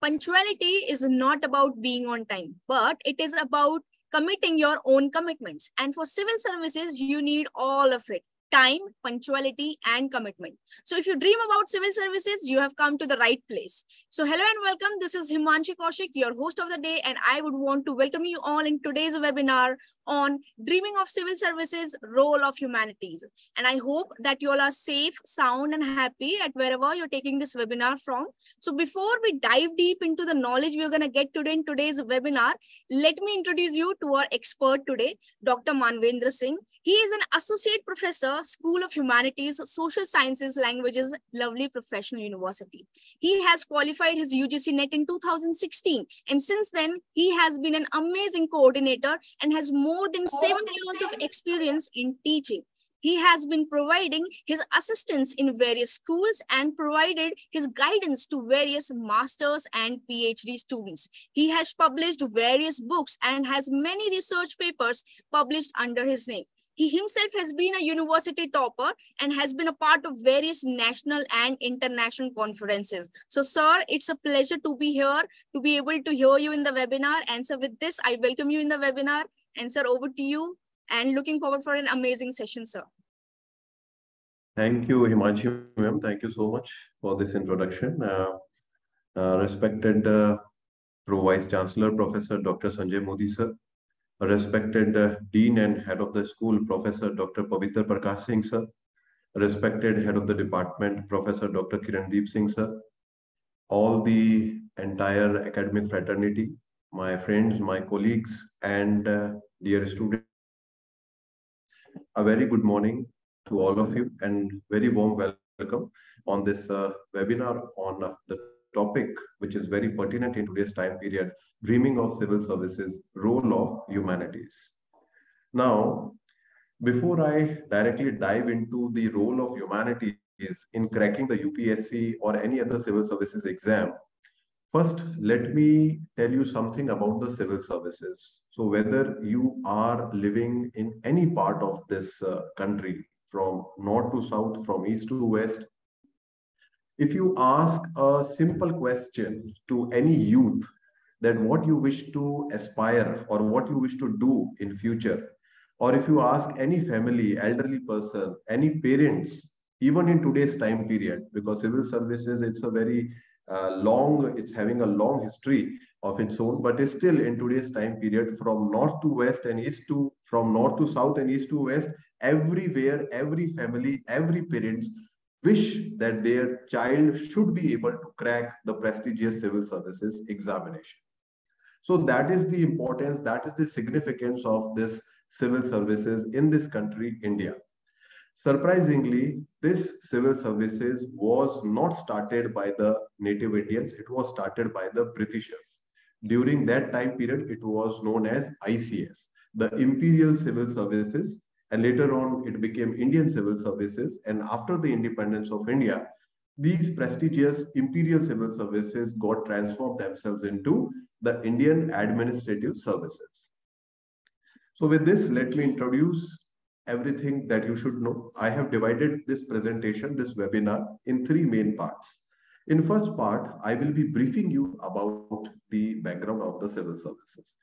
Punctuality is not about being on time, but it is about committing your own commitments. And for civil services, you need all of it: time, punctuality, and commitment. So if you dream about civil services, you have come to the right place. So hello and welcome. This is Himanshi Kaushik, your host of the day, and I would want to welcome you all in today's webinar on Dreaming of Civil Services, Role of Humanities. And I hope that you all are safe, sound, and happy at wherever you're taking this webinar from. So before we dive deep into the knowledge we're going to get today in today's webinar, let me introduce you to our expert today, Dr. Manvendra Singh. He is an associate professor, School of Humanities, Social Sciences, Languages, Lovely Professional University. He has qualified his UGC NET in 2016, and since then he has been an amazing coordinator and has more than 7 years of experience in teaching. He has been providing his assistance in various schools and provided his guidance to various masters and PhD students. He has published various books and has many research papers published under his name. He himself has been a university topper and has been a part of various national and international conferences. So, sir, it's a pleasure to be here, to be able to hear you in the webinar. And so with this, I welcome you in the webinar. And sir, over to you. And looking forward for an amazing session, sir. Thank you, Himanshi ma'am. Thank you so much for this introduction. Respected Pro-Vice Chancellor, Professor Dr. Sanjay Modi, sir. Respected Dean and Head of the School, Professor Dr. Pavitra Prakash Singh, sir. Respected Head of the Department, Professor Dr. Kirandeep Singh, sir. All the entire academic fraternity, my friends, my colleagues, and dear students, a very good morning to all of you and very warm welcome on this webinar on the topic which is very pertinent in today's time period, dreaming of civil services, role of humanities. Now, before I directly dive into the role of humanities in cracking the UPSC or any other civil services exam, first, let me tell you something about the civil services. So whether you are living in any part of this country, from north to south, from east to west, if you ask a simple question to any youth that what you wish to aspire or what you wish to do in future, or if you ask any family, elderly person, any parents, even in today's time period, because civil services, it's a very it's having a long history of its own, but it's still in today's time period, from north to west and from north to south and east to west, everywhere, every family, every parents wish that their child should be able to crack the prestigious civil services examination. So that is the importance, that is the significance of this civil services in this country, India. Surprisingly, this civil services was not started by the native Indians, it was started by the Britishers. During that time period, it was known as ICS, the Imperial Civil Services, and later on it became Indian Civil Services. And after the independence of India, these prestigious Imperial Civil Services got transformed themselves into the Indian Administrative Services. So with this, let me introduce everything that you should know. I have divided this presentation, this webinar, in 3 main parts. In first part, I will be briefing you about the background of the civil services.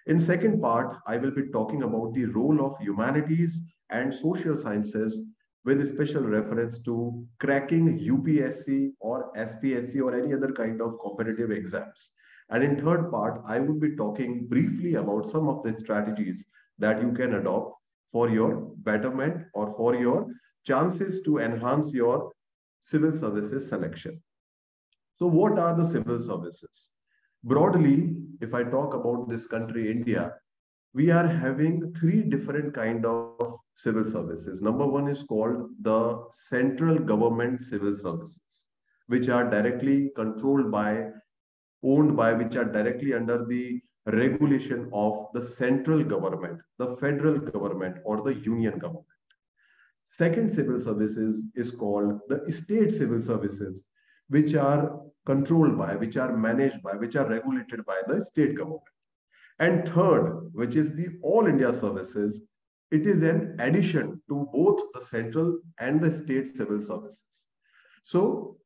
In second part, I will be talking about the role of humanities and social sciences with special reference to cracking UPSC or SPSC or any other kind of competitive exams. And in third part, I will be talking briefly about some of the strategies that you can adopt for your betterment or for your chances to enhance your civil services selection. So what are the civil services? Broadly, if I talk about this country, India, we are having 3 different kind of civil services. Number 1 is called the central government civil services, which are directly controlled by, owned by, which are directly under the regulation of the central government, the federal government, or the union government. Second civil services is called the state civil services, which are controlled by, which are managed by, which are regulated by the state government. And third, which is the All India services, it is an addition to both the central and the state civil services. So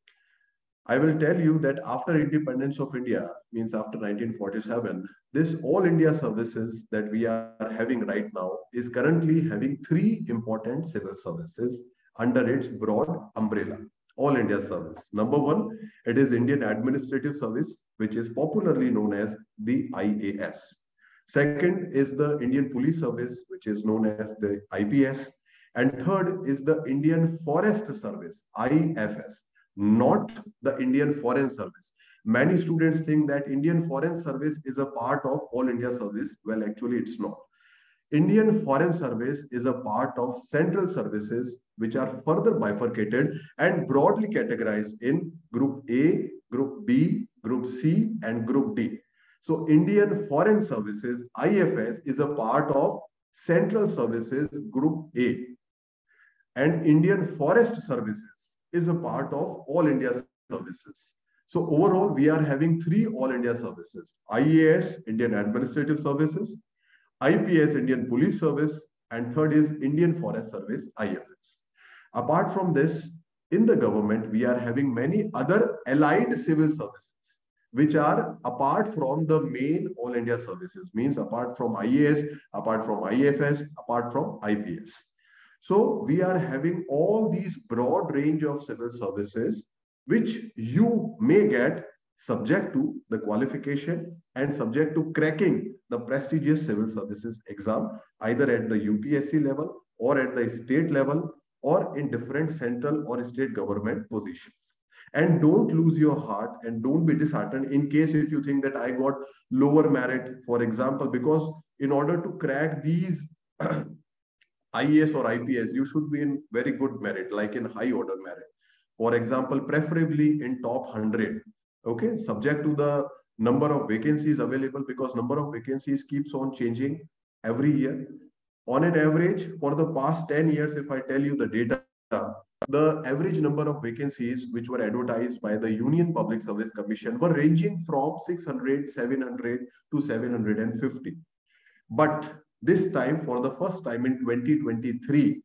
I will tell you that after independence of India, means after 1947, this all India services that we are having right now is currently having three important civil services under its broad umbrella. All India service. Number one, it is Indian Administrative Service, which is popularly known as the IAS. Second is the Indian Police Service, which is known as the IPS. And third is the Indian Forest Service, IFS, not the Indian Foreign Service. Many students think that Indian Foreign Service is a part of All India Service. Well, actually, it's not. Indian Foreign Service is a part of central services which are further bifurcated and broadly categorized in Group A, Group B, Group C, and Group D. So Indian Foreign Services, IFS, is a part of Central Services Group A. And Indian Forest Services is a part of All India Services. So overall, we are having three All India services: IAS, Indian Administrative Services; IPS, Indian Police Service; and third is Indian Forest Service, IFS. Apart from this, in the government, we are having many other allied civil services, which are apart from the main All India services, means apart from IAS, apart from IFS, apart from IPS. So we are having all these broad range of civil services, which you may get subject to the qualification and subject to cracking the prestigious civil services exam, either at the UPSC level or at the state level or in different central or state government positions. And don't lose your heart and don't be disheartened in case if you think that I got lower merit, for example, because in order to crack these IAS or IPS, you should be in very good merit, like in high order merit. For example, preferably in top 100. Okay, subject to the number of vacancies available, because number of vacancies keeps on changing every year. On an average, for the past 10 years, if I tell you the data, the average number of vacancies which were advertised by the Union Public Service Commission were ranging from 600, 700 to 750. But this time, for the first time in 2023,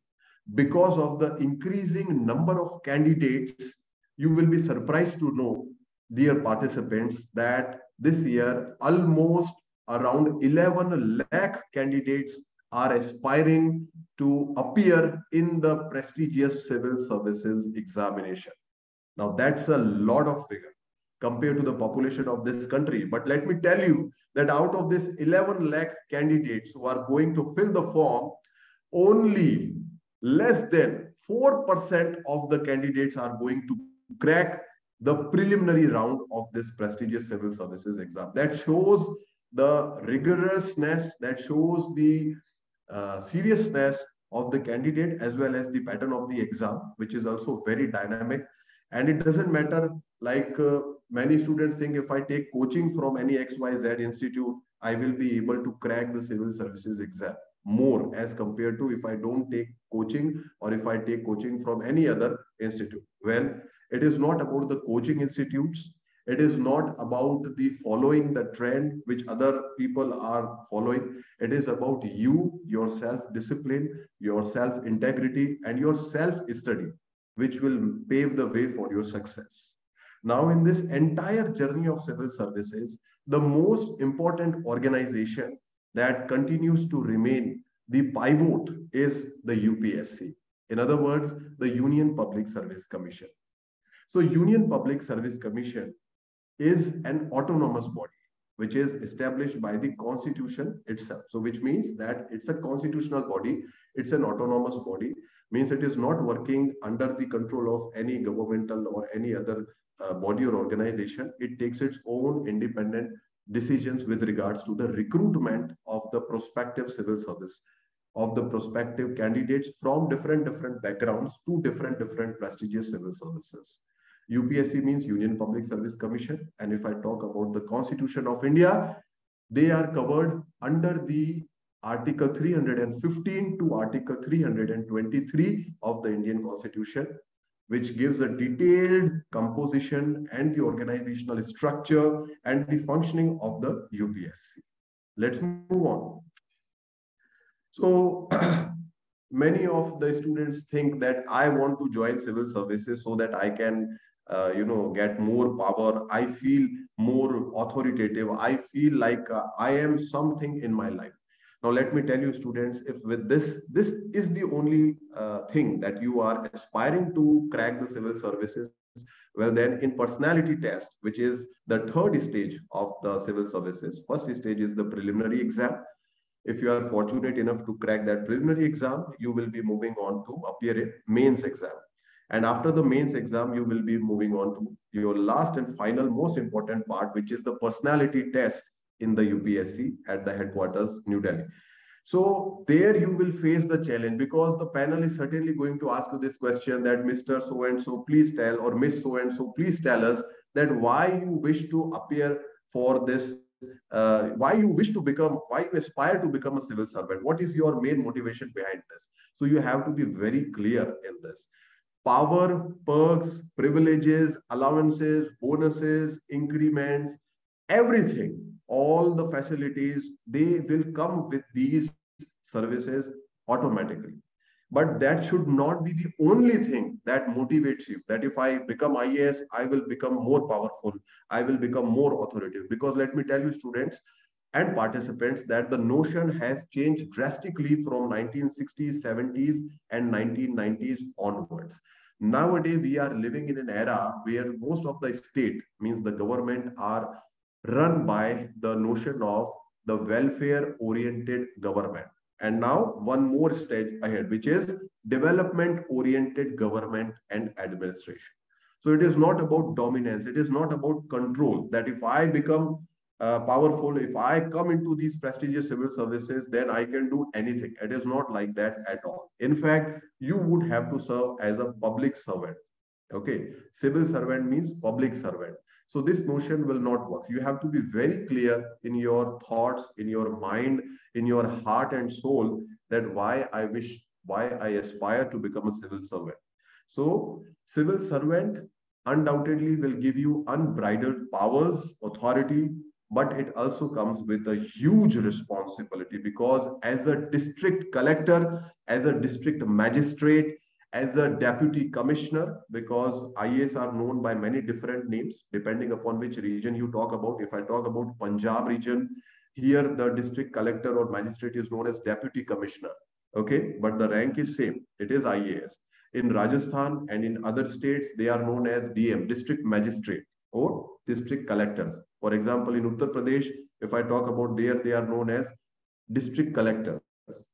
because of the increasing number of candidates, you will be surprised to know, dear participants, that this year almost around 11 lakh candidates are aspiring to appear in the prestigious civil services examination. Now, that's a lot of figure compared to the population of this country. But let me tell you that out of this 11 lakh candidates who are going to fill the form, only less than 4% of the candidates are going to crack the preliminary round of this prestigious civil services exam. That shows the rigorousness, that shows the seriousness of the candidate as well as the pattern of the exam, which is also very dynamic. And it doesn't matter, like many students think, if I take coaching from any XYZ institute, I will be able to crack the civil services exam more as compared to if I don't take coaching or if I take coaching from any other institute. Well, it is not about the coaching institutes. It is not about the following the trend which other people are following. It is about you, your self-discipline, your self-integrity, and your self-study, which will pave the way for your success. Now, in this entire journey of civil services, the most important organization that continues to remain the pivot is the UPSC. In other words, the Union Public Service Commission. So Union Public Service Commission is an autonomous body which is established by the constitution itself. So which means that it's a constitutional body, it's an autonomous body, means it is not working under the control of any governmental or any other body or organization. It takes its own independent decisions with regards to the recruitment of the prospective civil service, of the prospective candidates from different backgrounds to different prestigious civil services. UPSC means Union Public Service Commission. And if I talk about the Constitution of India, they are covered under the Article 315 to Article 323 of the Indian Constitution, which gives a detailed composition and the organizational structure and the functioning of the UPSC. Let's move on. So many of the students think that I want to join civil services so that I can get more power. I feel more authoritative. I feel like I am something in my life. Now, let me tell you, students, if with this is the only thing that you are aspiring to crack the civil services, well, then in personality test, which is the third stage of the civil services, first stage is the preliminary exam. If you are fortunate enough to crack that preliminary exam, you will be moving on to appear in mains exam. And after the mains exam, you will be moving on to your last and final most important part, which is the personality test in the UPSC at the headquarters, New Delhi. So there you will face the challenge, because the panel is certainly going to ask you this question that Mr. So and so, please tell, or Miss So and so, please tell us that why you wish to appear for this, why you wish to become, why you aspire to become a civil servant. What is your main motivation behind this? So you have to be very clear in this. Power, perks, privileges, allowances, bonuses, increments, everything, all the facilities, they will come with these services automatically. But that should not be the only thing that motivates you. That if I become IAS, I will become more powerful, I will become more authoritative. Because let me tell you, students and participants, that the notion has changed drastically from 1960s, 70s, and 1990s onwards. Nowadays, we are living in an era where most of the state, means the government, are run by the notion of the welfare oriented government. And now one more stage ahead, which is development oriented government and administration. So it is not about dominance, it is not about control, that if I become powerful, if I come into these prestigious civil services, then I can do anything. It is not like that at all. In fact, you would have to serve as a public servant. Okay, civil servant means public servant. So this notion will not work. You have to be very clear in your thoughts, in your mind, in your heart and soul, that why I wish, why I aspire to become a civil servant. So civil servant undoubtedly will give you unbridled powers, authority, but it also comes with a huge responsibility, because as a district collector, as a district magistrate, as a deputy commissioner, because IAS are known by many different names depending upon which region you talk about. If I talk about Punjab region, here the district collector or magistrate is known as deputy commissioner. Okay, but the rank is same. It is IAS. In Rajasthan and in other states, they are known as DM, district magistrate or district collectors. For example, in Uttar Pradesh, if I talk about there, they are known as district collectors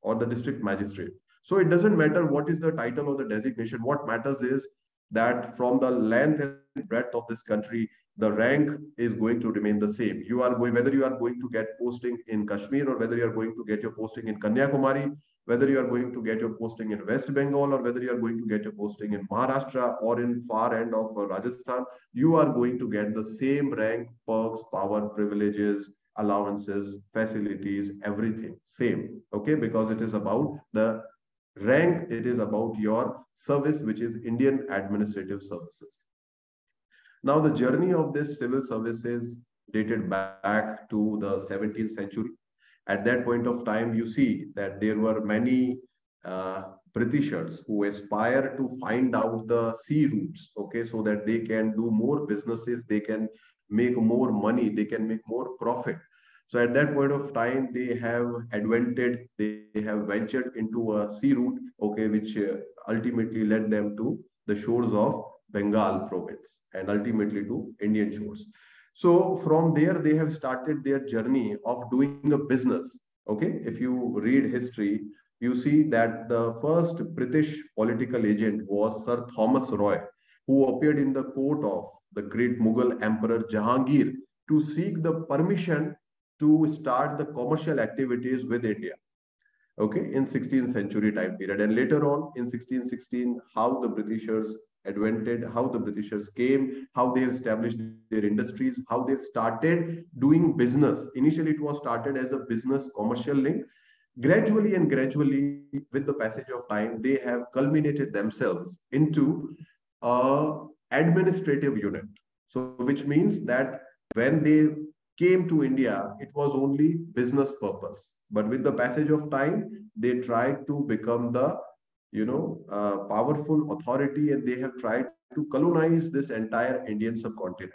or the district magistrate. So it doesn't matter what is the title or the designation. What matters is that from the length and breadth of this country, the rank is going to remain the same. You are going, whether you are going to get posting in Kashmir, or whether you are going to get your posting in Kanyakumari, whether you are going to get your posting in West Bengal, or whether you are going to get your posting in Maharashtra or in far end of Rajasthan, you are going to get the same rank, perks, power, privileges, allowances, facilities, everything same. Okay, because it is about the rank, it is about your service, which is Indian Administrative Services. Now, the journey of this civil services dated back to the 17th century. At that point of time, you see that there were many Britishers who aspire to find out the sea routes, okay, so that they can do more businesses, they can make more money, they can make more profit. So at that point of time, they have invented, they have ventured into a sea route, okay, which ultimately led them to the shores of Bengal province and ultimately to Indian shores. So from there, they have started their journey of doing a business. Okay, if you read history, you see that the first British political agent was Sir Thomas Roy, who appeared in the court of the great Mughal Emperor Jahangir to seek the permission to start the commercial activities with India. Okay, in 16th century time period. And later on in 1616, how the Britishers advented, how the Britishers came, how they have established their industries, how they've started doing business. Initially, it was started as a business commercial link. Gradually and gradually, with the passage of time, they have culminated themselves into a administrative unit. So, which means that when they came to India, it was only business purpose. But with the passage of time, they tried to become the powerful authority, and they have tried to to colonize this entire Indian subcontinent.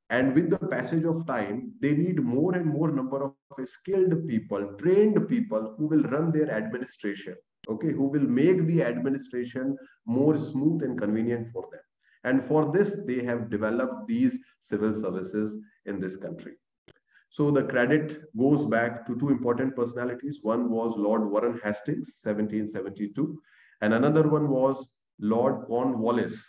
And with the passage of time, they need more and more number of skilled people, trained people who will run their administration, okay, who will make the administration more smooth and convenient for them. And for this, they have developed these civil services in this country. So the credit goes back to two important personalities. One was Lord Warren Hastings, 1772, and another one was Lord Cornwallis,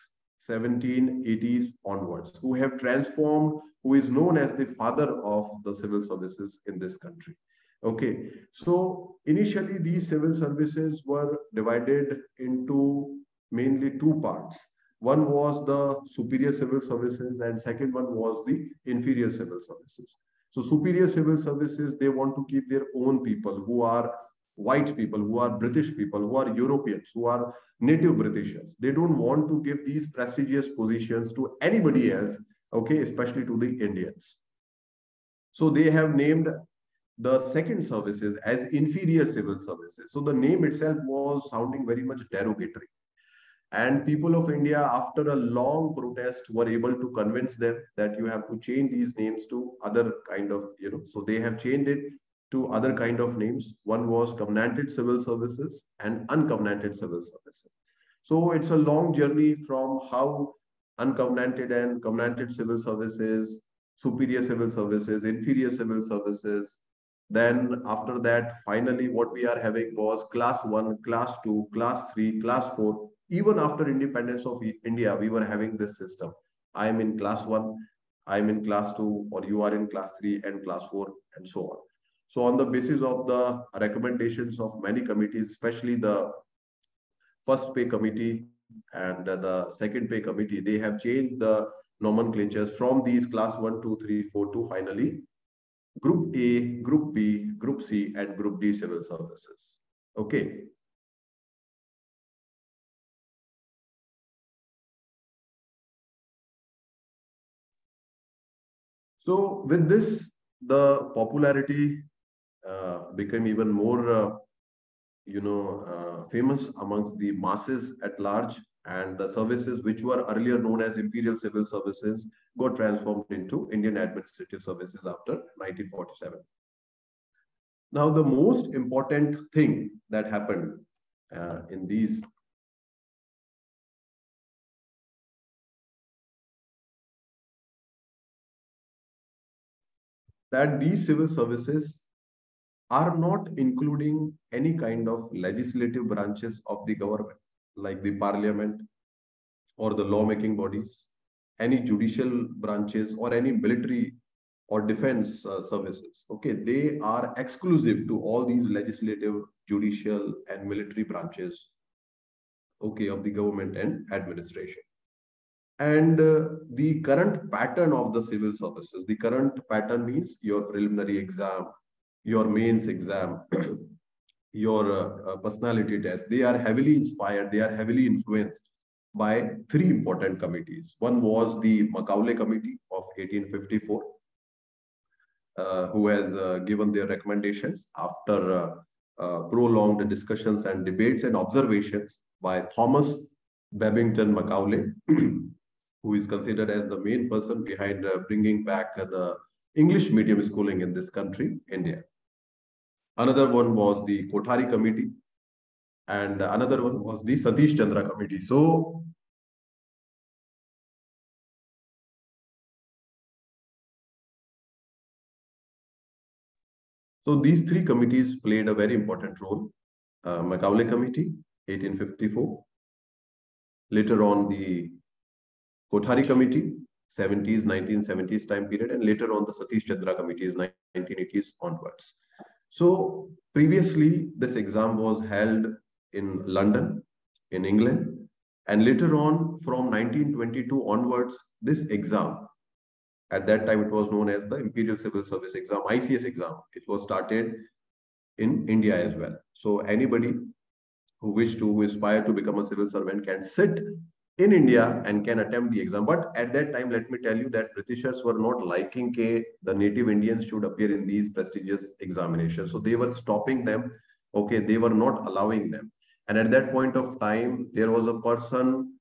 1780s onwards, who have transformed, who is known as the father of the civil services in this country. Okay, so initially these civil services were divided into mainly two parts. One was the superior civil services and second one was the inferior civil services. So superior civil services, they want to keep their own people who are white people, who are British people, who are Europeans, who are native Britishers. They don't want to give these prestigious positions to anybody else, okay, especially to the Indians. So they have named the second services as inferior civil services. So the name itself was sounding very much derogatory. And people of India, after a long protest, were able to convince them that you have to change these names to other kind of, so they have changed it to other kind of names. One was covenanted civil services and uncovenanted civil services. So it's a long journey from how uncovenanted and covenanted civil services, superior civil services, inferior civil services. Then after that, finally, what we are having was class 1, class 2, class 3, class 4. Even after independence of India, we were having this system. I am in class 1, I am in class 2, or you are in class 3 and class 4, and so on. So on the basis of the recommendations of many committees, especially the first pay committee and the second pay committee, they have changed the nomenclatures from these class 1, 2, 3, 4 to finally Group A, Group B, Group C, and Group D civil services. Okay. So with this, the popularity became even more, famous amongst the masses at large, and the services which were earlier known as imperial civil services got transformed into Indian administrative services after 1947. Now, the most important thing that happened in these that these civil services are not including any kind of legislative branches of the government, like the parliament or the lawmaking bodies, any judicial branches, or any military or defense services. Okay, they are exclusive to all these legislative, judicial, and military branches, okay, of the government and administration. And the current pattern of the civil services, the current pattern means your preliminary exam, your mains exam, your personality test, they are heavily inspired, they are heavily influenced by three important committees. One was the Macaulay Committee of 1854, who has given their recommendations after prolonged discussions and debates and observations by Thomas Babington Macaulay, who is considered as the main person behind bringing back the English medium schooling in this country, India. Another one was the Kothari Committee, and another one was the Satish Chandra Committee. So these three committees played a very important role. Macaulay Committee, 1854. Later on, the Kothari Committee, 70s, 1970s time period, and later on the Satish Chandra Committees, 1980s onwards. So previously, this exam was held in London, in England, and later on, from 1922 onwards, this exam, at that time it was known as the Imperial Civil Service exam, ICS exam, it was started in India as well. So anybody who who aspire to become a civil servant can sit in India and can attempt the exam. But at that time, let me tell you that Britishers were not liking the native Indians should appear in these prestigious examinations. So they were stopping them. Okay, they were not allowing them. And at that point of time, there was a person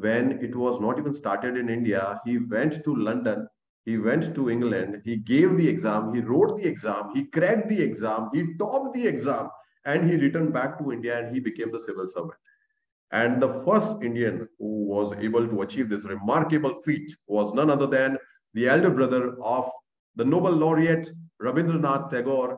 when it was not even started in India, he went to London, he went to England, he gave the exam, he wrote the exam, he cracked the exam, he topped the exam, and he returned back to India and he became the civil servant. And the first Indian who was able to achieve this remarkable feat was none other than the elder brother of the Nobel laureate Rabindranath Tagore,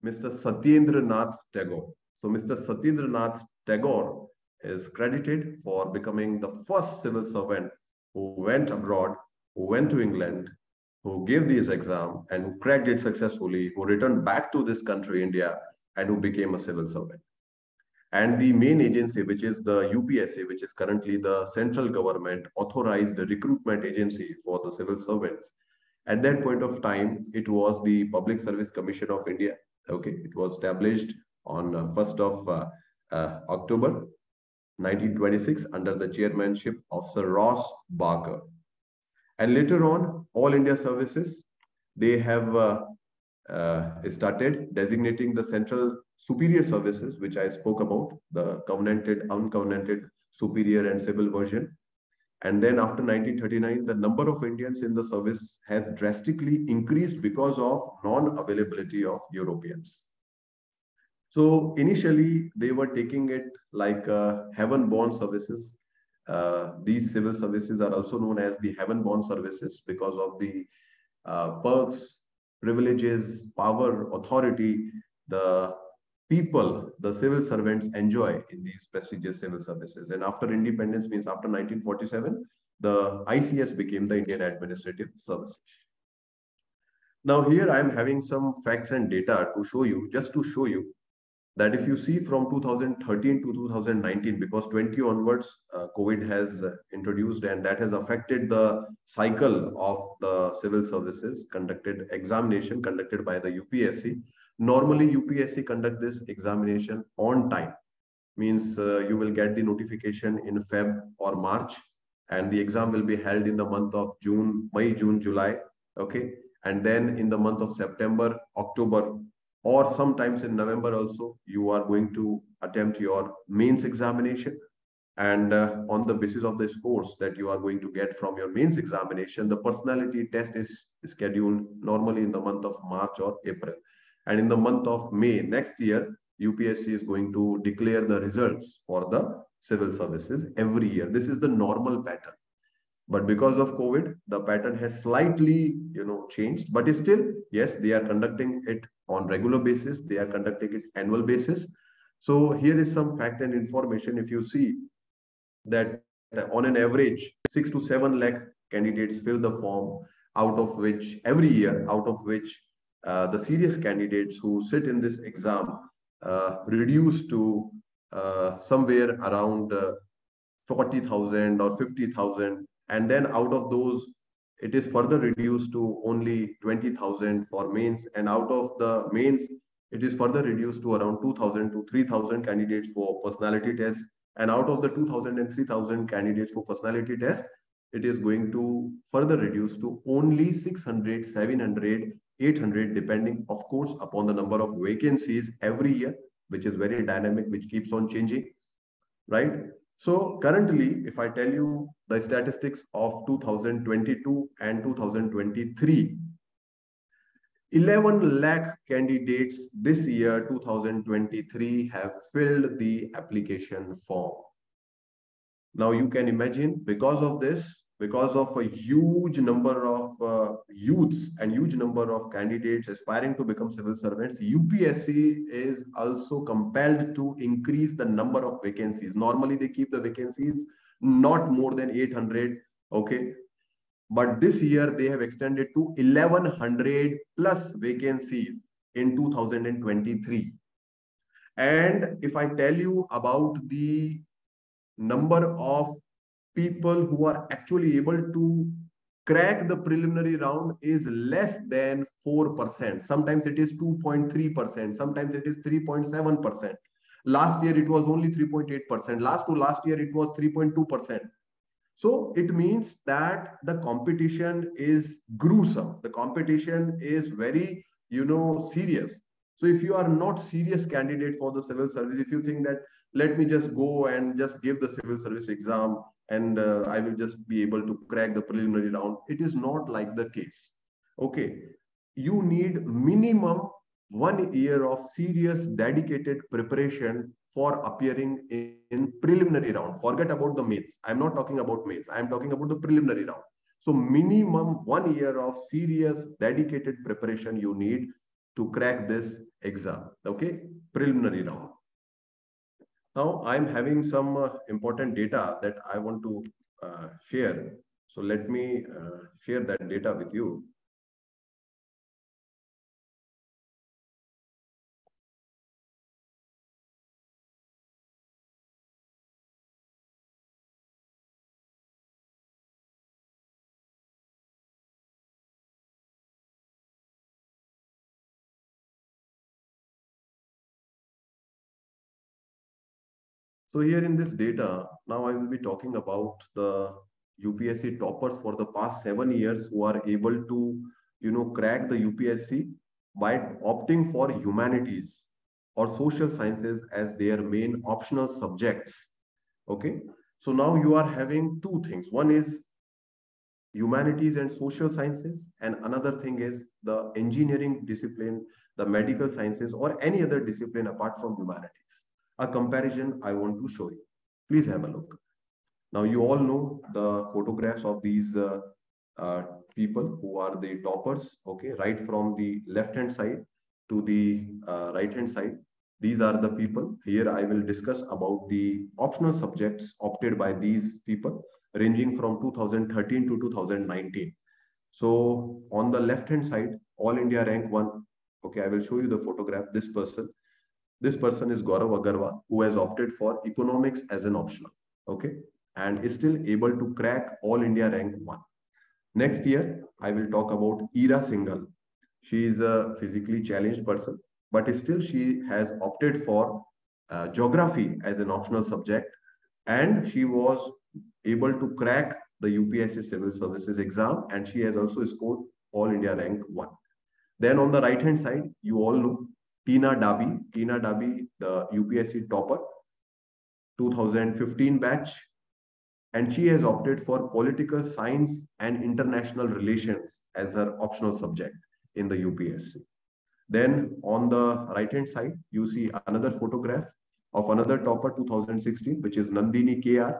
Mr. Satyendra Nath Tagore. So Mr. Satyendra Nath Tagore is credited for becoming the first civil servant who went abroad, who went to England, who gave this exam and who cracked it successfully, who returned back to this country, India, and who became a civil servant. And the main agency, which is the UPSC, which is currently the central government authorized recruitment agency for the civil servants. At that point of time, it was the Public Service Commission of India. Okay, it was established on 1st of October 1926 under the chairmanship of Sir Ross Barker. And later on, All India Services, they have started designating the central superior services, which I spoke about, the covenanted, uncovenanted, superior and civil version. And then after 1939, the number of Indians in the service has drastically increased because of non-availability of Europeans. So initially, they were taking it like heaven-born services. These civil services are also known as the heaven-born services because of the perks, privileges, power, authority, the people, the civil servants enjoy in these prestigious civil services. And after independence, means after 1947, the ICS became the Indian Administrative Services. Now here I am having some facts and data to show you, just to show you that if you see from 2013 to 2019, because 20 onwards, COVID has introduced and that has affected the cycle of the civil services conducted examination conducted by the UPSC. Normally, UPSC conduct this examination on time, means you will get the notification in Feb or March, and the exam will be held in the month of June, May, June, July. Okay, and then in the month of September, October, or sometimes in November also, you are going to attempt your mains examination. And on the basis of the scores that you are going to get from your mains examination, the personality test is scheduled normally in the month of March or April. And in the month of May next year, UPSC is going to declare the results for the civil services every year. This is the normal pattern. But because of COVID, the pattern has slightly, changed. But still, yes, they are conducting it on regular basis. They are conducting it annual basis. So here is some fact and information. If you see that on an average, 6 to 7 lakh candidates fill the form, out of which every year, out of which the serious candidates who sit in this exam reduce to somewhere around 40,000 or 50,000. And then out of those, it is further reduced to only 20,000 for mains. And out of the mains, it is further reduced to around 2,000 to 3,000 candidates for personality test. And out of the 2,000 and 3,000 candidates for personality test, it is going to further reduce to only 600, 700, 800, depending, of course, upon the number of vacancies every year, which is very dynamic, which keeps on changing, right? So currently, if I tell you the statistics of 2022 and 2023, 11 lakh candidates this year, 2023, have filled the application form. Now you can imagine, because of this, because of a huge number of youths and huge number of candidates aspiring to become civil servants, UPSC is also compelled to increase the number of vacancies. Normally, they keep the vacancies not more than 800, okay? But this year, they have extended to 1,100 plus vacancies in 2023. And if I tell you about the number of people who are actually able to crack the preliminary round is less than 4%. Sometimes it is 2.3%. Sometimes it is 3.7%. Last year, it was only 3.8%. Last to last year, it was 3.2%. So it means that the competition is gruesome. The competition is very, serious. So if you are not serious candidate for the civil service, if you think that let me just go and just give the civil service exam and I will just be able to crack the preliminary round. It is not like the case. Okay, you need minimum 1 year of serious dedicated preparation for appearing in preliminary round. Forget about the mains. I'm not talking about mains. I'm talking about the preliminary round. So minimum 1 year of serious dedicated preparation you need to crack this exam. Okay, preliminary round. Now I'm having some important data that I want to share. So let me share that data with you. So here in this data, now I will be talking about the UPSC toppers for the past 7 years who are able to, crack the UPSC by opting for humanities or social sciences as their main optional subjects. Okay. So now you are having two things. One is humanities and social sciences, and another thing is the engineering discipline, the medical sciences, or any other discipline apart from humanities. A comparison I want to show you. Please have a look. Now you all know the photographs of these uh, people who are the toppers, okay, right from the left hand side to the right hand side. These are the people. Here I will discuss about the optional subjects opted by these people ranging from 2013 to 2019. So on the left hand side, All India rank 1. Okay, I will show you the photograph. This person is Gaurav Agarwal, who has opted for economics as an optional. Okay, and is still able to crack All India rank 1. Next year, I will talk about Ira Singhal. She is a physically challenged person, but still she has opted for geography as an optional subject, and she was able to crack the UPSC Civil Services exam, and she has also scored All India rank 1. Then on the right hand side, you all know Tina Dabi. Tina Dabi, the UPSC topper, 2015 batch, and she has opted for political science and international relations as her optional subject in the UPSC. Then on the right hand side, you see another photograph of another topper 2016, which is Nandini KR.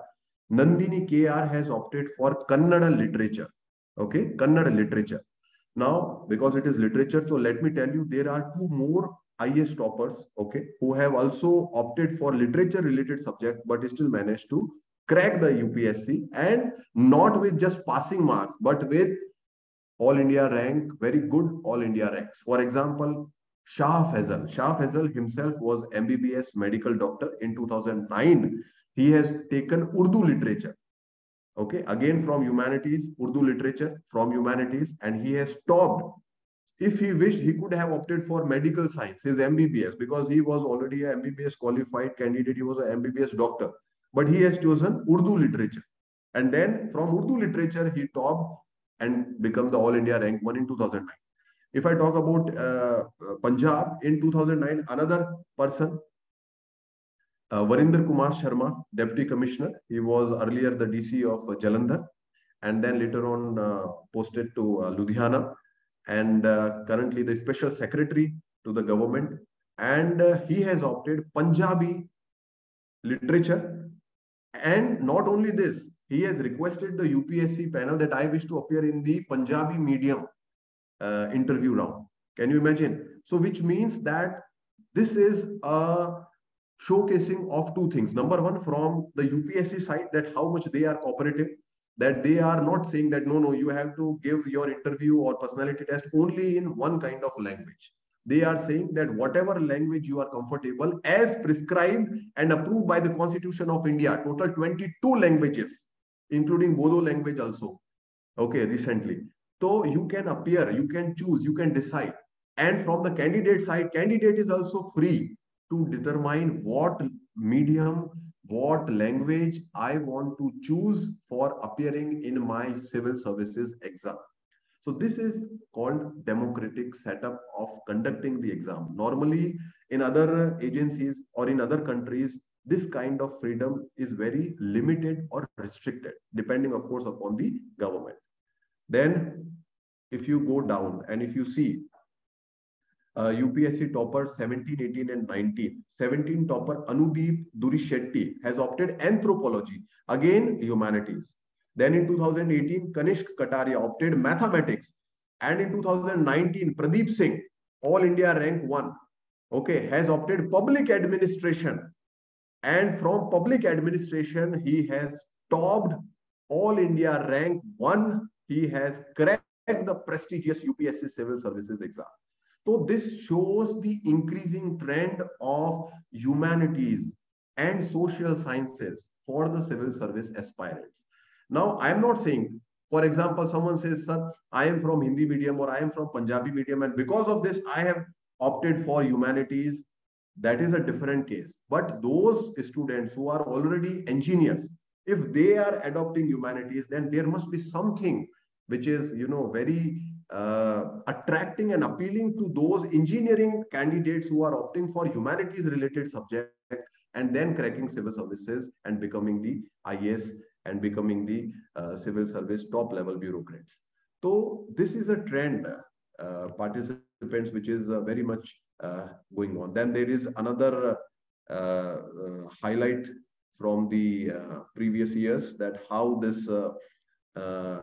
Nandini KR has opted for Kannada literature. Okay, Kannada literature. Now, because it is literature, so let me tell you, there are two more IS toppers, okay, who have also opted for literature related subject, but still managed to crack the UPSC, and not with just passing marks, but with All India rank, very good All India ranks. For example, Shah Faisal. Shah Faisal himself was MBBS medical doctor in 2009. He has taken Urdu literature. Okay, again from humanities, Urdu literature from humanities, and he has topped. If he wished, he could have opted for medical science, his MBBS, because he was already a MBBS qualified candidate. He was an MBBS doctor, but he has chosen Urdu literature. And then from Urdu literature, he topped and become the All India rank 1 in 2009. If I talk about Punjab in 2009, another person, Varinder Kumar Sharma, Deputy Commissioner. He was earlier the DC of Jalandhar, and then later on posted to Ludhiana, and currently the Special Secretary to the government. And he has opted Punjabi literature. And not only this, he has requested the UPSC panel that I wish to appear in the Punjabi medium interview round. Can you imagine? So, which means that this is a showcasing of two things. Number one, from the UPSC side, that how much they are cooperative, that they are not saying that no, you have to give your interview or personality test only in one kind of language. They are saying that whatever language you are comfortable, as prescribed and approved by the Constitution of India, total 22 languages, including Bodo language also. Okay, recently. So you can appear, you can choose, you can decide. And from the candidate side, candidate is also free to determine what medium, what language I want to choose for appearing in my civil services exam. So this is called democratic setup of conducting the exam. Normally, in other agencies or in other countries, this kind of freedom is very limited or restricted, depending, of course, upon the government. Then, if you go down and if you see UPSC topper 17, 18, and 19. 17 topper Anudeep Durishetty has opted anthropology, again humanities. Then in 2018, Kanishk Kataria opted mathematics. And in 2019, Pradeep Singh, All India rank 1, okay, has opted public administration. And from public administration, he has topped All India rank 1. He has cracked the prestigious UPSC Civil Services exam. So this shows the increasing trend of humanities and social sciences for the civil service aspirants. Now, I am not saying, for example, someone says, sir, I am from Hindi medium or I am from Punjabi medium, and because of this, I have opted for humanities. That is a different case. But those students who are already engineers, if they are adopting humanities, then there must be something which is, very attracting and appealing to those engineering candidates who are opting for humanities related subject and then cracking civil services and becoming the IS and becoming the civil service top level bureaucrats. So this is a trend, participants, which is very much going on. Then there is another highlight from the previous years, that how this uh,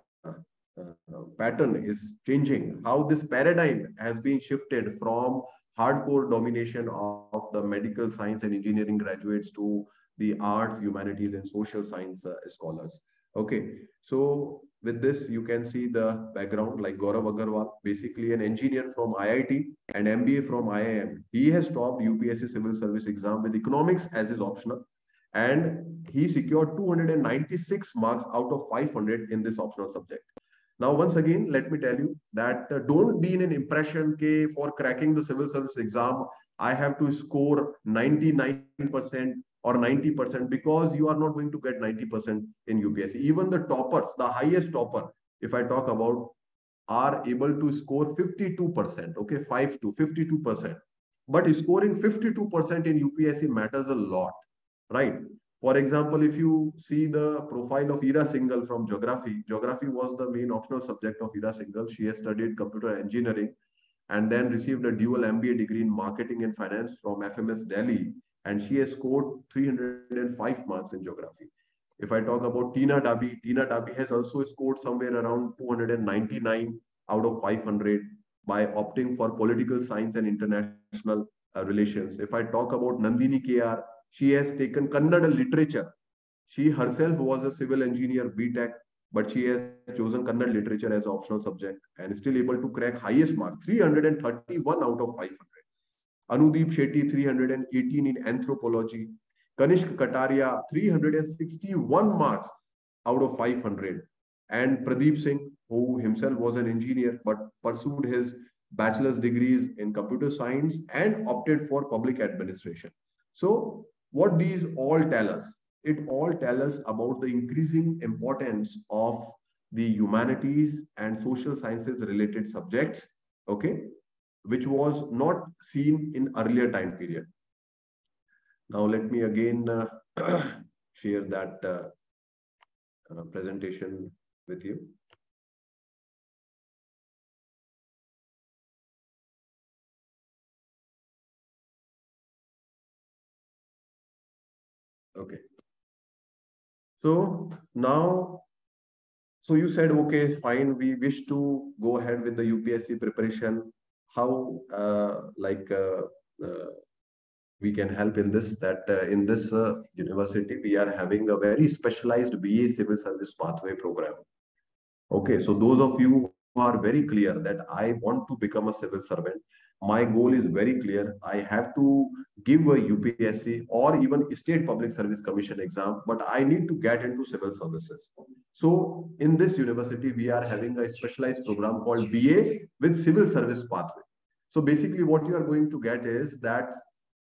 pattern is changing, how this paradigm has been shifted from hardcore domination of the medical science and engineering graduates to the arts, humanities, and social science scholars. Okay, so with this, you can see the background, like Gaurav Agarwal, basically an engineer from IIT and MBA from IIM. He has topped UPSC civil service exam with economics as his optional, and he secured 296 marks out of 500 in this optional subject. Now, once again, let me tell you that don't be in an impression ke for cracking the civil service exam, I have to score 99% or 90%, because you are not going to get 90% in UPSC. Even the toppers, the highest topper, if I talk about, are able to score 52%, okay, 5 to 52%. But scoring 52% in UPSC matters a lot, right? For example, if you see the profile of Ira Singhal from geography, geography was the main optional subject of Ira Singhal. She has studied computer engineering and then received a dual MBA degree in marketing and finance from FMS Delhi. And she has scored 305 marks in geography. If I talk about Tina Dabi has also scored somewhere around 299 out of 500 by opting for political science and international relations. If I talk about Nandini KR, she has taken Kannada literature. She herself was a civil engineer, BTech, but she has chosen Kannada literature as an optional subject and is still able to crack highest marks, 331 out of 500. Anudeep Shetty, 318 in anthropology. Kanishk Kataria, 361 marks out of 500. And Pradeep Singh, who himself was an engineer but pursued his bachelor's degrees in computer science and opted for public administration. So, what these all tell us? It all tells us about the increasing importance of the humanities and social sciences related subjects, okay, which was not seen in earlier time period. Now let me again share that presentation with you. Okay. So now, so you said, okay, fine, we wish to go ahead with the UPSC preparation. How, we can help in this, that in this university, we are having a very specialized BA Civil Service Pathway program. Okay, so those of you who are very clear that I want to become a civil servant, my goal is very clear. I have to give a UPSC or even State Public Service Commission exam, but I need to get into civil services. So in this university, we are having a specialized program called BA with Civil Service Pathway. So basically what you are going to get is that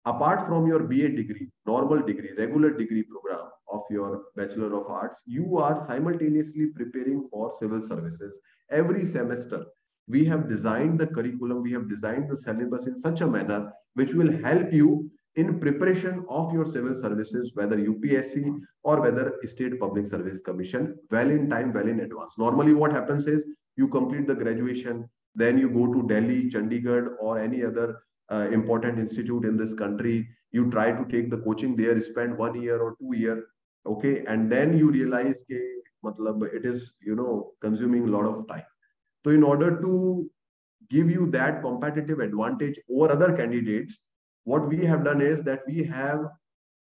apart from your BA degree, normal degree, regular degree program of your Bachelor of Arts, you are simultaneously preparing for civil services. Every semester, we have designed the curriculum, we have designed the syllabus in such a manner which will help you in preparation of your civil services, whether UPSC or whether State Public Service Commission, well in time, well in advance. Normally what happens is you complete the graduation, then you go to Delhi, Chandigarh, or any other important institute in this country. You try to take the coaching there, spend 1 year or 2 year, okay, and then you realize that matlab, it is, consuming a lot of time. So in order to give you that competitive advantage over other candidates, what we have done is that we have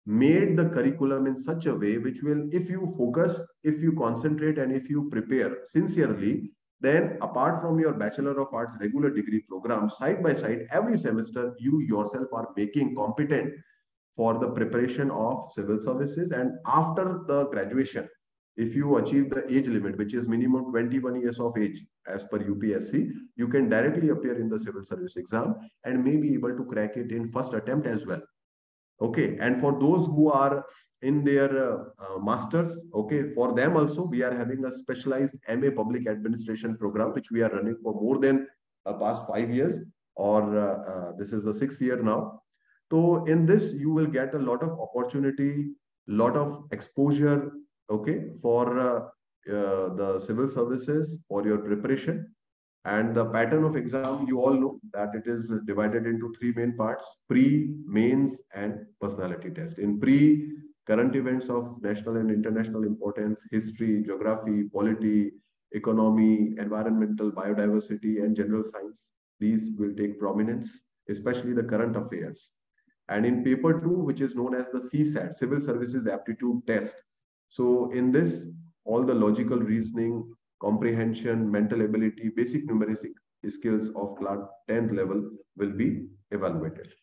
made the curriculum in such a way which will, if you focus, if you concentrate, and if you prepare sincerely, then apart from your Bachelor of Arts regular degree program, side by side, every semester, you yourself are making competent for the preparation of civil services. And after the graduation, if you achieve the age limit, which is minimum 21 years of age as per UPSC, you can directly appear in the civil service exam and may be able to crack it in first attempt as well. Okay, and for those who are in their masters, okay, for them also we are having a specialized MA Public Administration program, which we are running for more than past 5 years, or this is the 6th year now. So in this, you will get a lot of opportunity, lot of exposure, okay, for the civil services, for your preparation. And the pattern of exam, you all know that it is divided into three main parts: pre, mains, and personality test. In pre, current events of national and international importance, history, geography, polity, economy, environmental, biodiversity, and general science. These will take prominence, especially the current affairs. And in paper two, which is known as the CSAT, Civil Services Aptitude Test. So in this, all the logical reasoning, comprehension, mental ability, basic numeric skills of class 10th level will be evaluated.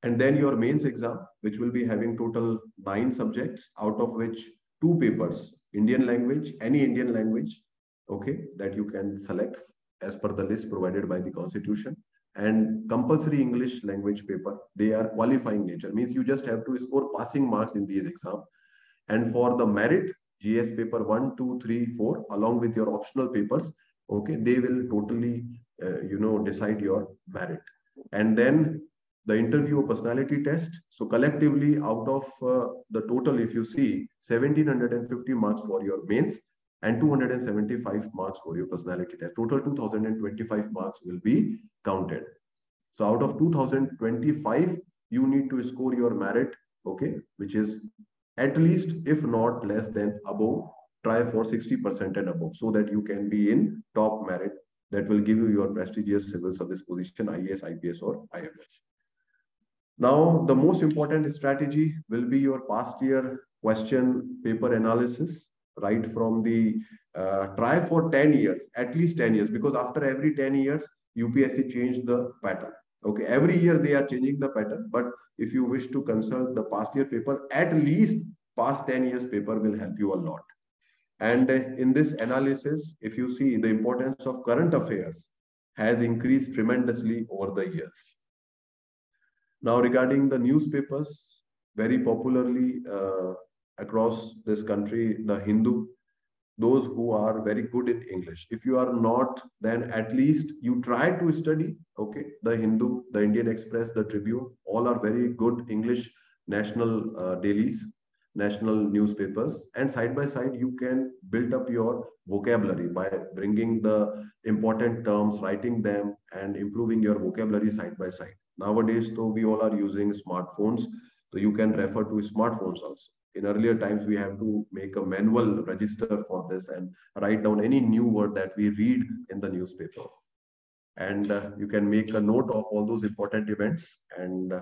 And then your mains exam, which will be having total 9 subjects, out of which 2 papers, Indian language, any Indian language, okay, that you can select as per the list provided by the Constitution, and compulsory English language paper. They are qualifying nature, means you just have to score passing marks in these exams. And for the merit, GS paper 1, 2, 3, 4, along with your optional papers, okay, they will totally, decide your merit. And then the interview personality test. So collectively, out of the total, if you see, 1750 marks for your mains and 275 marks for your personality test. Total 2025 marks will be counted. So out of 2025, you need to score your merit, okay, which is at least, if not less than above, try for 60% and above, so that you can be in top merit that will give you your prestigious civil service position, IAS, IPS, or IFS. Now, the most important strategy will be your past year question paper analysis, right from the try for 10 years, at least 10 years, because after every 10 years, UPSC changed the pattern. Okay, every year they are changing the pattern, but if you wish to consult the past year paper, at least past 10 years paper will help you a lot. And in this analysis, if you see, the importance of current affairs has increased tremendously over the years. Now, regarding the newspapers, very popularly across this country, the Hindu, those who are very good in English. If you are not, then at least you try to study, okay, the Hindu, the Indian Express, the Tribune, all are very good English national dailies, national newspapers. And side by side, you can build up your vocabulary by bringing the important terms, writing them, and improving your vocabulary side by side. Nowadays, though, we all are using smartphones, so you can refer to smartphones also. In earlier times, we have to make a manual register for this and write down any new word that we read in the newspaper. And you can make a note of all those important events. And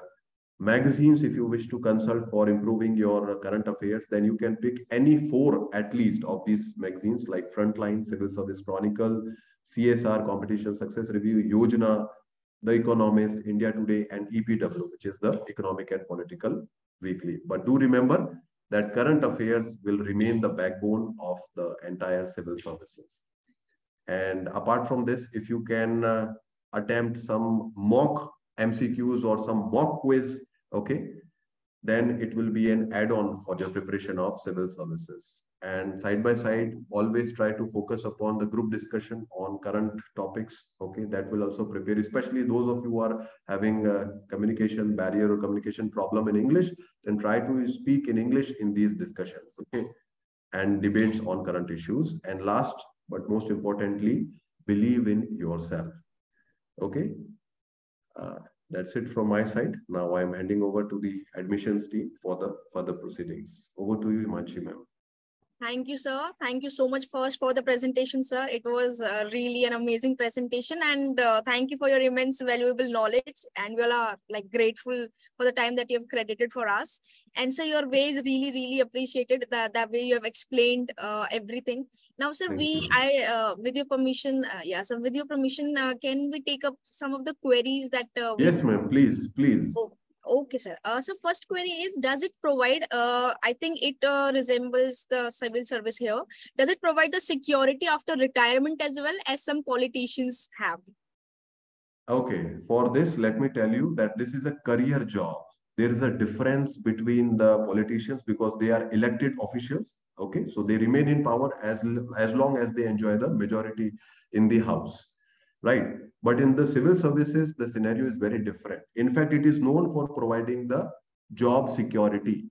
magazines, if you wish to consult for improving your current affairs, then you can pick any 4 at least of these magazines, like Frontline, Civil Service Chronicle, CSR, Competition Success Review, Yojana, The Economist, India Today, and EPW, which is the Economic and Political Weekly. But do remember that current affairs will remain the backbone of the entire civil services. And apart from this, if you can attempt some mock MCQs or some mock quiz, okay, then it will be an add-on for your preparation of civil services. and side by side, always try to focus upon the group discussion on current topics. Okay, that will also prepare, especially those of you who are having a communication barrier or communication problem in English, then try to speak in English in these discussions. Okay, and debates on current issues. And last but most importantly, believe in yourself. Okay, uh, that's it from my side. Now I'm handing over to the admissions team for the further proceedings. Over to you, Himanshi ma'am. Thank you, sir. Thank you so much first for the presentation, sir. It was really an amazing presentation, and thank you for your immense valuable knowledge. And we all are like grateful for the time that you have credited for us. And so your way is really, really appreciated. That way you have explained everything. Now, sir, Thank you. with your permission, so with your permission, can we take up some of the queries that we Yes, ma'am. Please, please. Oh, okay, sir. So first query is, does it provide, I think it resembles the civil service here. Does it provide the security after retirement as well as some politicians have? Okay, for this, let me tell you that this is a career job. There is a difference between the politicians because they are elected officials. Okay, so they remain in power as long as they enjoy the majority in the house, right? But in the civil services, the scenario is very different. In fact, it is known for providing the job security.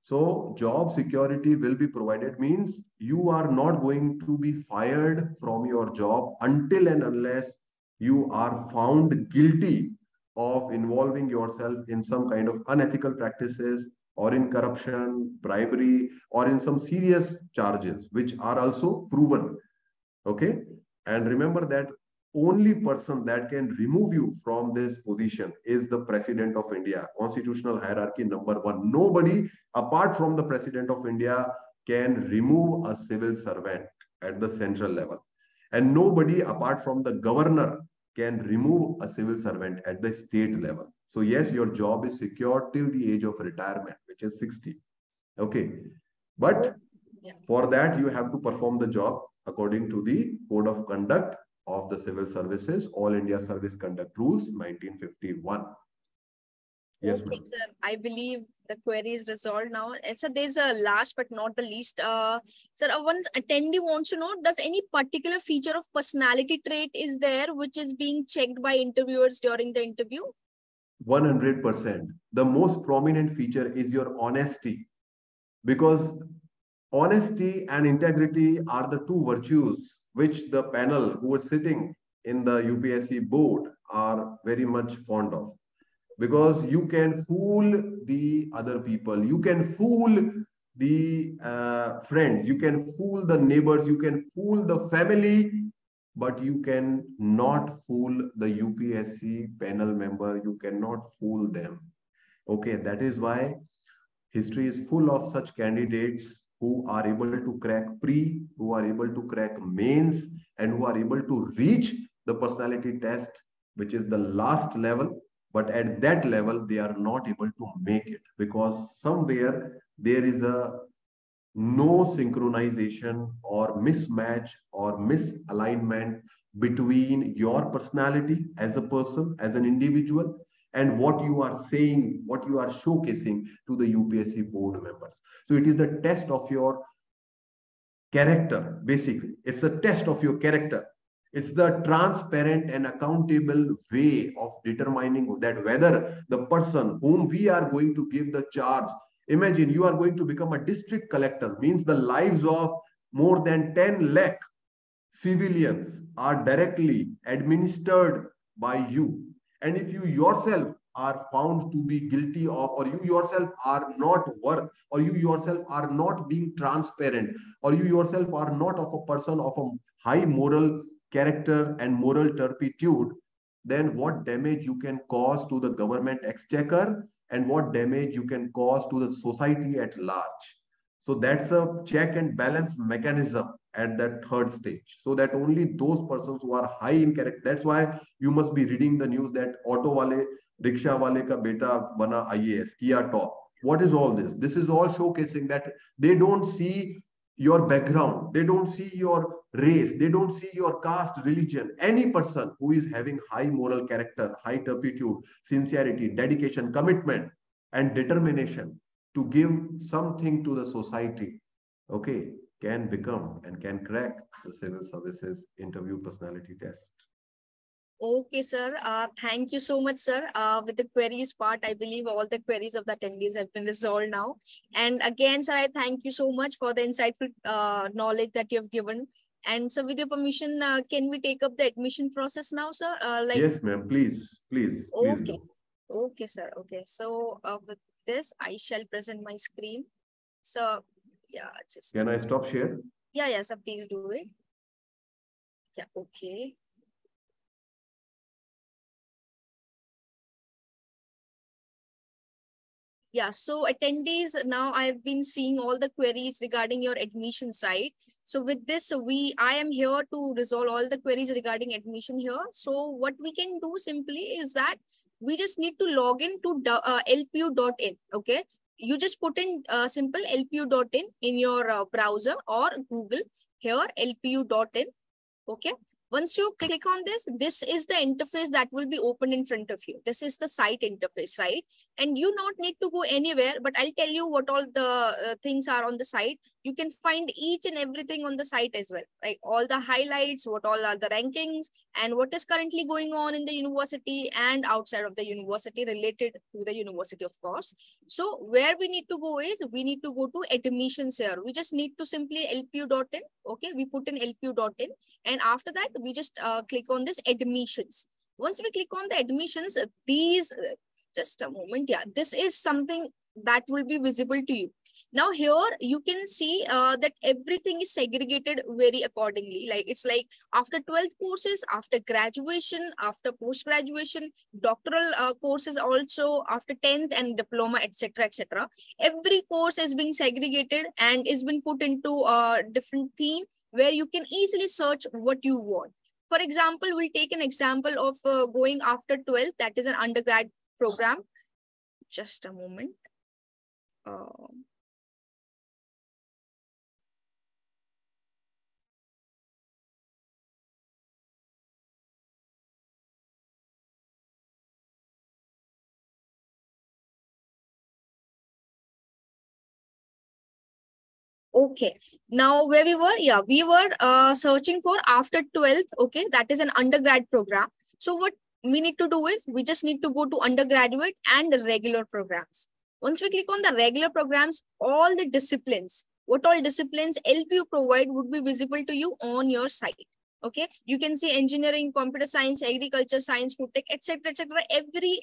So job security will be provided means you are not going to be fired from your job until and unless you are found guilty of involving yourself in some kind of unethical practices or in corruption, bribery, or in some serious charges, which are also proven. Okay. And remember that only person that can remove you from this position is the President of India. Constitutional hierarchy number one. Nobody apart from the President of India can remove a civil servant at the central level. And nobody apart from the governor can remove a civil servant at the state level. So yes, your job is secure till the age of retirement, which is 60. Okay. Oh, But yeah. for that, you have to perform the job according to the Code of Conduct of the Civil Services, All India Service Conduct Rules, 1951. Yes, Okay, ma'am. sir. I believe the query is resolved now. And so there's a last but not the least. Sir, one attendee wants to know, does any particular feature of personality trait is there which is being checked by interviewers during the interview? 100%. The most prominent feature is your honesty, because honesty and integrity are the two virtues which the panel who is sitting in the UPSC board are very much fond of. Because you can fool the other people, you can fool the friends, you can fool the neighbors, you can fool the family, but you can not fool the UPSC panel member, you cannot fool them. Okay, that is why history is full of such candidates who are able to crack pre, who are able to crack mains, and who are able to reach the personality test, which is the last level. But at that level, they are not able to make it because somewhere there is a no synchronization or mismatch or misalignment between your personality as a person, as an individual, and what you are saying, what you are showcasing to the UPSC board members. So it is the test of your character, basically. It's a test of your character. It's the transparent and accountable way of determining that whether the person whom we are going to give the charge, imagine you are going to become a district collector, means the lives of more than 10 lakh civilians are directly administered by you. And if you yourself are found to be guilty of, or you yourself are not worth, or you yourself are not being transparent, or you yourself are not of a person of a high moral character and moral turpitude, then what damage you can cause to the government exchequer and what damage you can cause to the society at large. So that's a check and balance mechanism at that third stage. So that only those persons who are high in character, that's why you must be reading the news that auto wale, rickshaw wale ka beta bana IAS, Kia top. What is all this? This is all showcasing that they don't see your background, they don't see your race, they don't see your caste, religion. Any person who is having high moral character, high turpitude, sincerity, dedication, commitment, and determination to give something to the society, okay, can become and can crack the civil services interview personality test. Okay, sir. Thank you so much, sir. With the queries part, I believe all the queries of the attendees have been resolved now. And again, sir, I thank you so much for the insightful knowledge that you have given. And so with your permission, can we take up the admission process now, sir? Yes, ma'am. Please Okay. do. Okay, sir. Okay. So with this, I shall present my screen. So yeah, just, Can I stop share? yeah, sir, please do it. Yeah, okay. Yeah, so attendees, now I've been seeing all the queries regarding your admission site. So with this, I am here to resolve all the queries regarding admission here. So what we can do simply is that we just need to log in to lpu.in, okay? You just put in simple lpu.in in your browser or Google here, lpu.in. Okay. Once you click on this, this is the interface that will be open in front of you. This is the site interface, right? And you not need to go anywhere, but I'll tell you what all the things are on the site. You can find each and everything on the site as well, right? All the highlights, what all are the rankings, and what is currently going on in the university and outside of the university related to the university, of course. So where we need to go is we need to go to admissions here. We just need to simply lpu.in. Okay, we put in lpu.in. And after that, we just click on this admissions. Once we click on the admissions, just a moment. Yeah, this is something that will be visible to you. Now here you can see that everything is segregated very accordingly. Like it's like after 12th courses, after graduation, after post-graduation, doctoral courses also after 10th and diploma, etc., etc. Every course is being segregated and is being put into a different theme where you can easily search what you want. For example, we'll take an example of going after 12th, that is an undergrad program. Just a moment. Uh, Okay. Now where we were, yeah, we were searching for after 12th. Okay, that is an undergrad program. So what we need to do is we just need to go to undergraduate and regular programs. Once we click on the regular programs, all the disciplines, what all disciplines LPU provide would be visible to you on your site. Okay, you can see engineering, computer science, agriculture, science, food tech, etc., etc. Every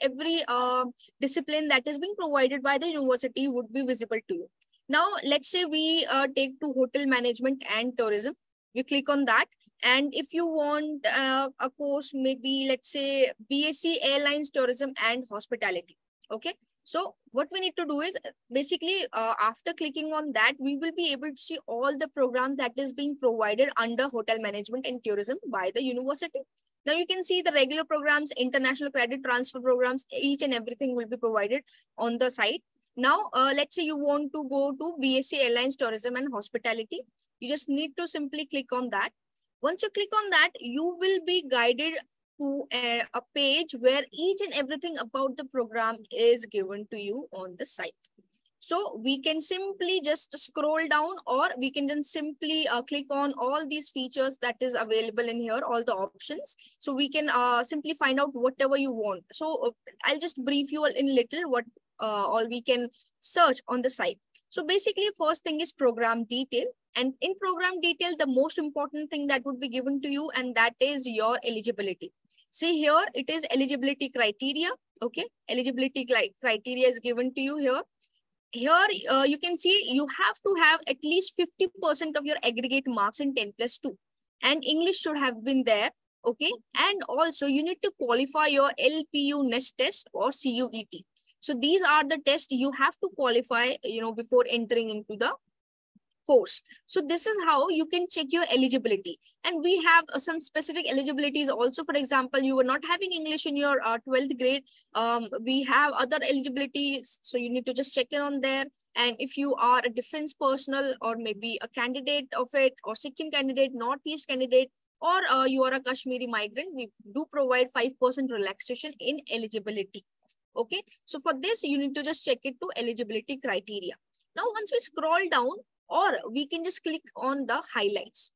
discipline that is being provided by the university would be visible to you. Now, let's say we take to hotel management and tourism. You click on that. And if you want a course, maybe let's say BSc Airlines, Tourism and Hospitality. Okay. So what we need to do is basically after clicking on that, we will be able to see all the programs that is being provided under hotel management and tourism by the university. Now you can see the regular programs, international credit transfer programs, each and everything will be provided on the site. Now, let's say you want to go to BSc Airlines, Tourism and Hospitality. You just need to simply click on that. Once you click on that, you will be guided to a page where each and everything about the program is given to you on the site. So we can simply just scroll down, or we can just simply click on all these features that is available in here, all the options. So we can simply find out whatever you want. So I'll just brief you in little what all we can search on the site. So basically, first thing is program detail. And in program detail, the most important thing that would be given to you, and that is your eligibility. See here, it is eligibility criteria. Okay, eligibility criteria is given to you here. Here, you can see you have to have at least 50% of your aggregate marks in 10+2. And English should have been there. Okay, and also you need to qualify your LPU NEST test or CUET. So these are the tests you have to qualify, before entering into the course. So this is how you can check your eligibility. And we have some specific eligibilities also. For example, you were not having English in your 12th grade. We have other eligibilities. So you need to just check in on there. And if you are a defense personnel or maybe a candidate of it, or Sikkim candidate, Northeast candidate, or you are a Kashmiri migrant, we do provide 5% relaxation in eligibility. Okay, so for this, you need to just check it to eligibility criteria. Now, once we scroll down, or we can just click on the highlights.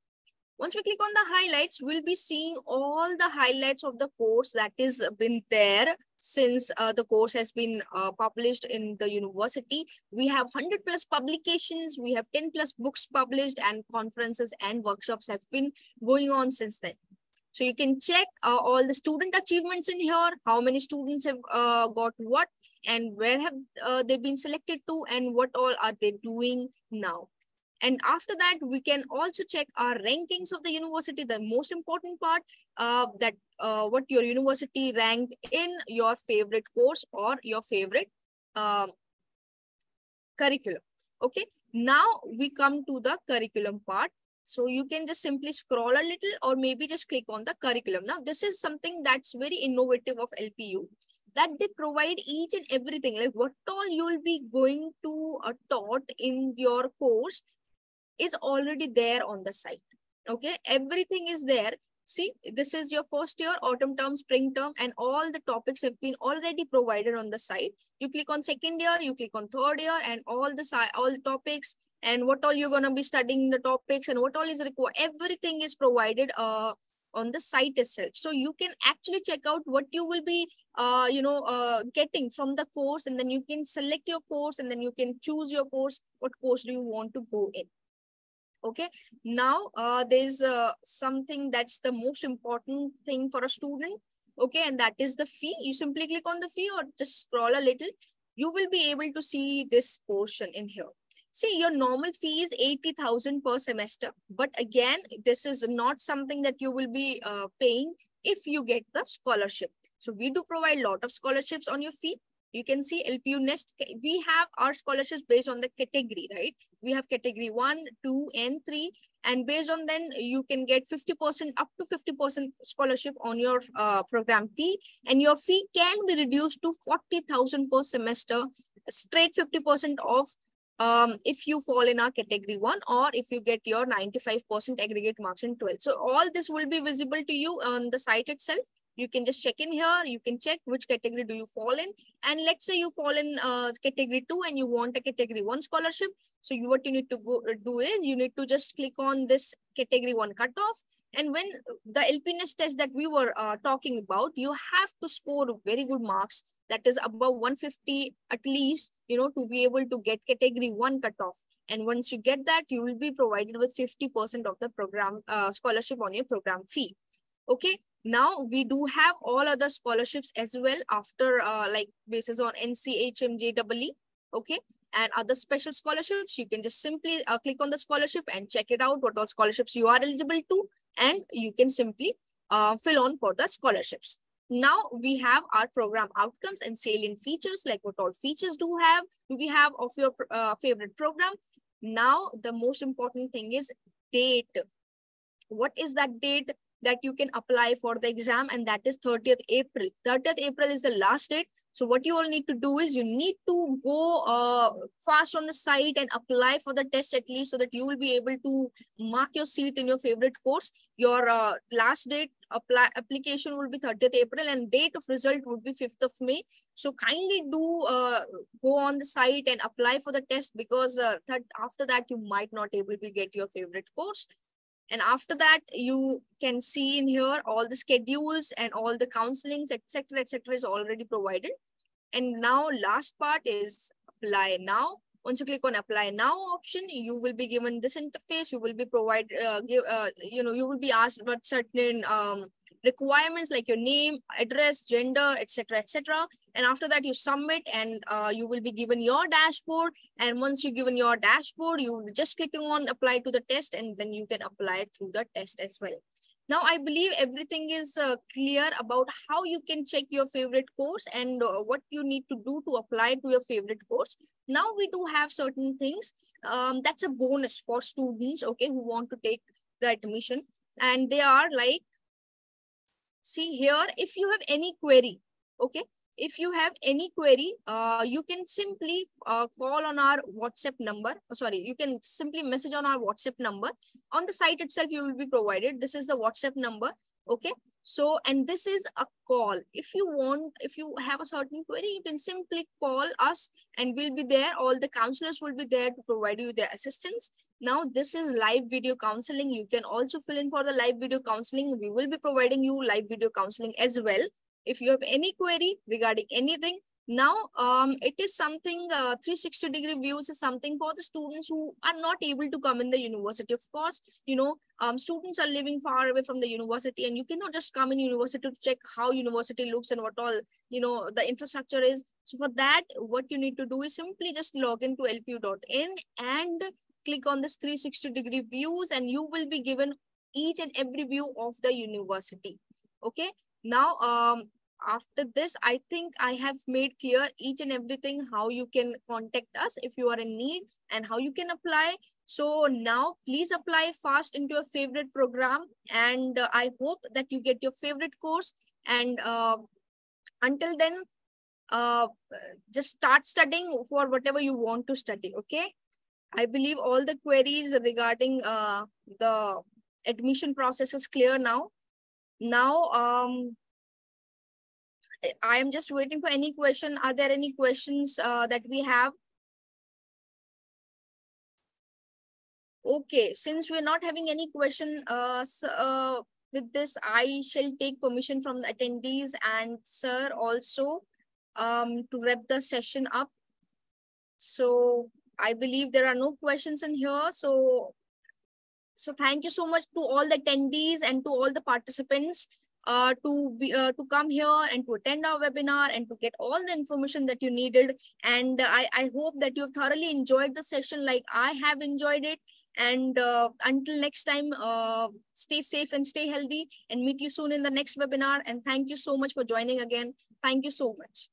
Once we click on the highlights, we'll be seeing all the highlights of the course that is been there since the course has been published in the university. We have 100 plus publications, we have 10 plus books published, and conferences and workshops have been going on since then. So you can check all the student achievements in here, how many students have got what, and where have they been selected to, and what all are they doing now. And after that, we can also check our rankings of the university, the most important part, that what your university ranked in your favorite course or your favorite curriculum. Okay, now we come to the curriculum part. So you can just simply scroll a little or maybe just click on the curriculum. Now, this is something that's very innovative of LPU, that they provide each and everything, like what all you will be going to taught in your course is already there on the site. Okay, everything is there. See, this is your first year, autumn term, spring term, and all the topics have been already provided on the site. You click on second year, you click on third year, and all the topics and what all you're gonna be studying the topics and what all is required. Everything is provided on the site itself. So you can actually check out what you will be getting from the course, and then you can select your course, and then you can choose your course. What course do you want to go in? Okay, now there's something that's the most important thing for a student. Okay, and that is the fee. You simply click on the fee or just scroll a little. You will be able to see this portion in here. See, your normal fee is 80,000 per semester. But again, this is not something that you will be paying if you get the scholarship. So we do provide a lot of scholarships on your fee. You can see LPU Nest, we have our scholarships based on the category, right? We have category 1, 2, and 3. And based on then, you can get 50%, up to 50% scholarship on your program fee. And your fee can be reduced to 40,000 per semester, straight 50% off if you fall in our category 1 or if you get your 95% aggregate marks in 12. So all this will be visible to you on the site itself. You can just check in here. You can check which category do you fall in. And let's say you fall in category 2 and you want a category 1 scholarship. So what you need to do is you need to just click on this category 1 cutoff. And when the LPNS test that we were talking about, you have to score very good marks. That is above 150 at least, to be able to get category 1 cutoff. And once you get that, you will be provided with 50% of the program scholarship on your program fee. Okay. Now we do have all other scholarships as well after like basis on NCHMJEE, okay, and other special scholarships. You can just simply click on the scholarship and check it out, what all scholarships you are eligible to, and you can simply fill on for the scholarships. Now we have our program outcomes and salient features, like what all features do we have of your favorite program. Now the most important thing is date. What is that date that you can apply for the exam? And that is 30th April. 30th April is the last date. So what you all need to do is you need to go fast on the site and apply for the test at least, so that you will be able to mark your seat in your favorite course. Your last date application will be 30th April and date of result would be 5th of May. So kindly do go on the site and apply for the test, because after that you might not able to get your favorite course. And after that, you can see in here all the schedules and all the counselings, etc., is already provided. And now last part is apply now. Once you click on apply now option, you will be given this interface. You will be provided, you will be asked about certain requirements like your name, address, gender, etc., and after that you submit, and you will be given your dashboard. And once you're given your dashboard, you will just clicking on apply to the test, and then you can apply through the test as well. Now I believe everything is clear about how you can check your favorite course and what you need to do to apply to your favorite course. Now we do have certain things that's a bonus for students, okay, who want to take the admission, and they are like, see here, if you have any query, okay, if you have any query, you can simply call on our WhatsApp number. Sorry, you can simply message on our WhatsApp number. On the site itself, you will be provided. This is the WhatsApp number, okay? So, and this is a call. If you have a certain query, you can simply call us and we'll be there. All the counselors will be there to provide you their assistance. Now, this is live video counseling. You can also fill in for the live video counseling. We will be providing you live video counseling as well. If you have any query regarding anything, now it is something 360-degree views is something for the students who are not able to come in the university. Of course, students are living far away from the university, and you cannot just come in university to check how university looks and what all the infrastructure is. So for that, what you need to do is simply just log into lpu.in and click on this 360-degree views, and you will be given each and every view of the university. Okay. Now, after this, I think I have made clear each and everything, how you can contact us if you are in need and how you can apply. So now please apply fast into your favorite program, and I hope that you get your favorite course. And until then, just start studying for whatever you want to study. Okay. I believe all the queries regarding the admission process is clear now. Now, I am just waiting for any question. Are there any questions that we have? Okay, since we're not having any question, with this, I shall take permission from the attendees and sir also to wrap the session up. So I believe there are no questions in here. So thank you so much to all the attendees and to all the participants to come here and to attend our webinar and to get all the information that you needed. And I hope that you have thoroughly enjoyed the session like I have enjoyed it. And until next time, stay safe and stay healthy, and meet you soon in the next webinar. And thank you so much for joining again. Thank you so much.